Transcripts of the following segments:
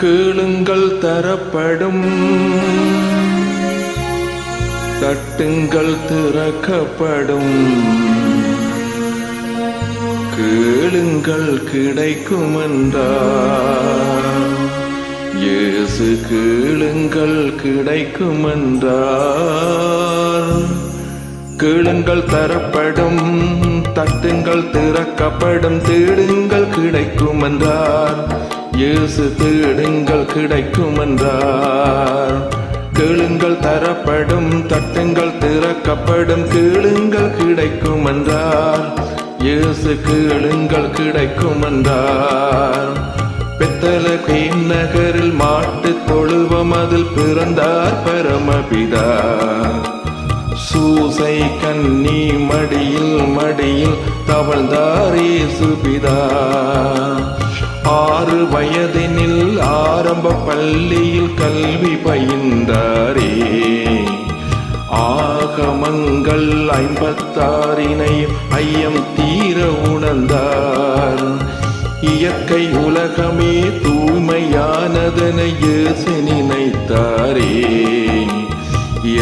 கேளுங்கள் தரப்படும், தட்டுங்கள் திறக்கப்படும், கேளுங்கள் கிடைக்கும் என்றார். இயேசு கேளுங்கள் கிடைக்கும் என்றார். கேளுங்கள் தரப்படும், தட்டுங்கள் திறக்கப்படும், தேடுங்கள் கிடைக்கும் என்றார். இயேசு தேடுங்கள் கிடைக்கும் என்றார். கேளுங்கள் தரப்படும், தட்டுங்கள் திறக்கப்படும், கேளுங்கள் கிடைக்கும் என்றார். இயேசு கேளுங்கள் கிடைக்கும் என்றார். பெத்தலகேம் நகரில் மாட்டுத் தொழுவம் அதில் பிறந்தார் பரமபிதா. சூசை கன்னி மடியில் தவழ்ந்தார் இயேசுபிதா. 6 வயதினில் ஆரம்ப பள்ளியில் கல்வி பயின்றாரே. ஆகமங்கள் 56 ஐயம் தீர உணர்ந்தார். இயற்கை உலகமே தூய்மையானதென இயேசு நினைத்தாரே.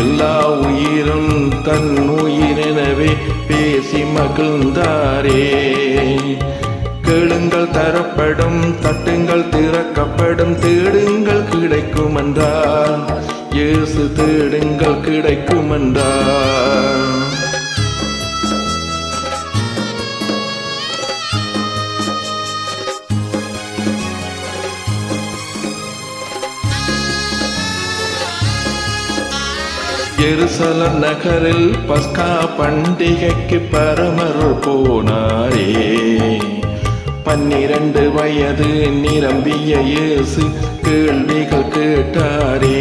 எல்லா உயிரும் தன் உயிரெனவே பேசி மகிழ்ந்தாரே. கேளுங்கள் தரப்படும், தட்டுங்கள் திறக்கப்படும், தேடுங்கள் கிடைக்கும் என்றார். இயேசு தேடுங்கள் கிடைக்கும் என்றார். எருசலேம் நகரில் பஸ்கா பண்டிகைக்கு பரமர் போனாரே. 12 வயது நிரம்பிய இயேசு கேள்விகள் கேட்டாரே.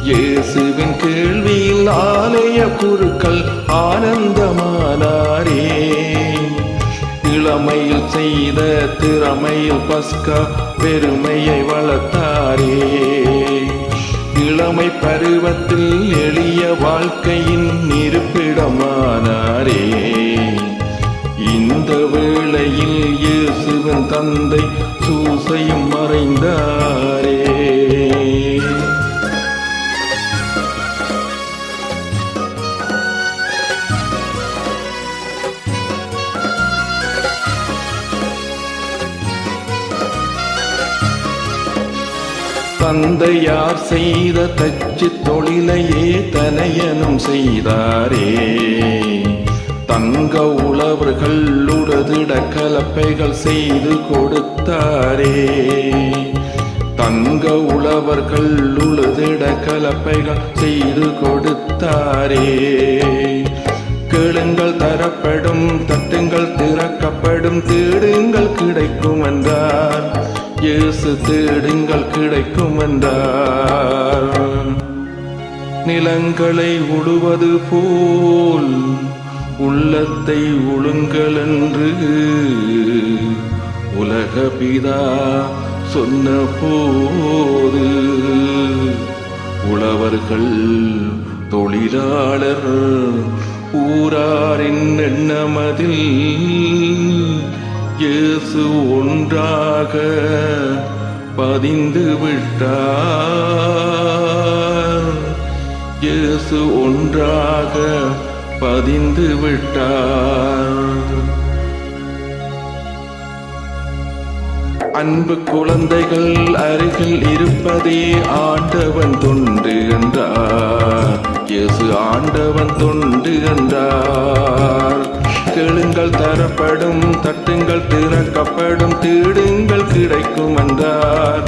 இயேசுவின் கேள்வியில் ஆலய குருக்கள் ஆனந்தமானாரே. இளமையில் செய்த திறமையில் பஸ்கா பெருமையை வளர்த்தாரே. இளமை பருவத்தில் எளிய வாழ்க்கையின் இருப்பிடமானாரே. இந்த வேளையில் இயேசுவின் தந்தை சூசையும் மறைந்தாரே. தந்தையார் செய்த தச்சு தொழிலையே தனையனும் செய்தாரே. தங்க உழவர்கள் உடதிட கலப்பைகள் செய்து கொடுத்தாரே. தங்க உழவர்கள் உழுதிட கலப்பைகள் செய்து கொடுத்தாரே. கேளுங்கள் தரப்படும், தட்டுங்கள் திறக்கப்படும், தேடுங்கள் கிடைக்கும் என்றார். இயேசு தேடுங்கள் கிடைக்கும் என்றார். நிலங்களை உழுவது போல் உள்ளத்தை உழுங்கள் என்று உலக பிதா சொன்ன போது உழவர்கள் தொழிலாளர் ஊராரின் எண்ணமதில் இயேசு ஒன்றாக பதிந்து விட்டார். இயேசு ஒன்றாக பதிந்து விட்டார். அன்பு குழந்தைகள் அருகில் இருப்பதே ஆண்டவன் தொண்டு என்றார். இயேசு ஆண்டவன் தொண்டு என்றார். கேளுங்கள் தரப்படும், தட்டுங்கள் திறக்கப்படும், தேடுங்கள் கிடைக்கும் என்றார்.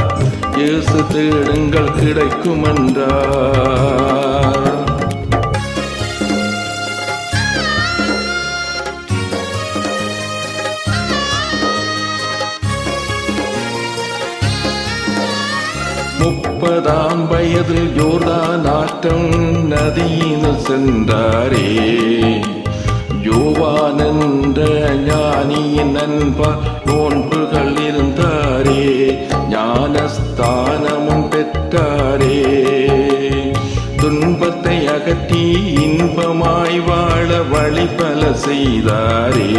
இயேசு தேடுங்கள் கிடைக்கும் என்றார். முப்பதாம் வயதில் யோர்தான் ஆற்றம் நதியினில் சென்றாரே. யோவான் என்ற ஞானியின் நண்பர் நோன்புகள் இருந்தாரே. ஞானஸ்தானமும் பெற்றாரே. துன்பத்தை அகற்றி இன்பமாய் வாழ வழிபல செய்தாரே.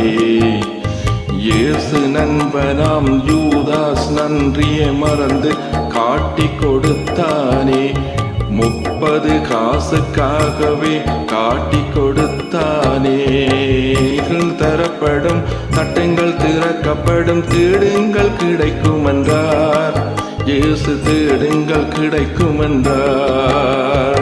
இயேசு நண்பனாம் யூதாஸ் நன்றியை மறந்து காட்டி கொடுத்தானே. 30 காசுக்காகவே காட்டி கொடுத்தானே. தரப்படும், தட்டுங்கள் திறக்கப்படும், தேடுங்கள் கிடைக்கும் என்றார். இயேசு தேடுங்கள் கிடைக்கும் என்றார்.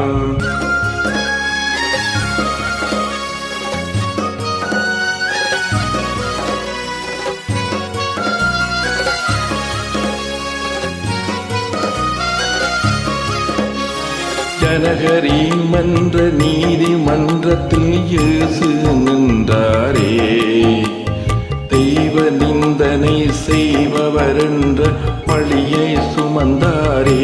ஜனகரி மன்ற நீதிமன்றத்தில் இயேசு நின்றாரே. தெய்வ நிந்தனை செய்பவர் என்ற பழியை சுமந்தாரே.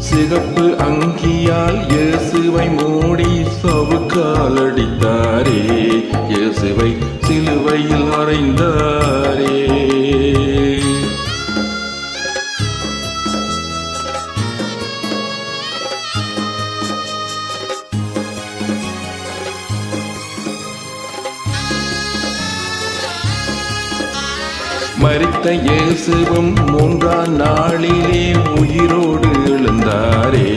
சிகப்பு அங்கியால் இயேசுவை மூடி சவுக்கால் அடித்தாரே. இயேசுவை சிலுவையில் அறைந்தாரே. மரித்த இயேசுவும் 3ஆம் நாளிலே உயிரோடு எழுந்தாரே.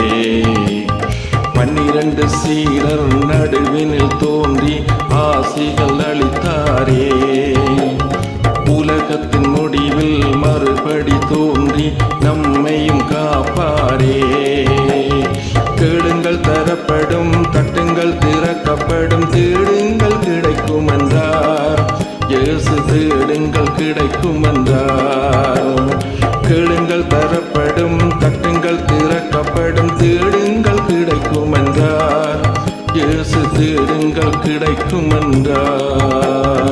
12 சீடர் நடுவினில் தோன்றி ஆசிகள் அளித்தாரே. உலகத்தின் முடிவில் மறுபடி தோன்றி நம்மையும் காப்பாரே. தேடுங்கள் தரப்படும், தட்டுங்கள் திறக்கப்படும், தேடுங்கள் கிடைக்கும் என்றார். இயேசு தேடுங்கள் கிடைக்கும் என்றார். கேளுங்கள் தரப்படும், தட்டுங்கள் திறக்கப்படும், தேடுங்கள் கிடைக்கும் என்றார். இயேசு தேடுங்கள் கிடைக்கும் என்றார்.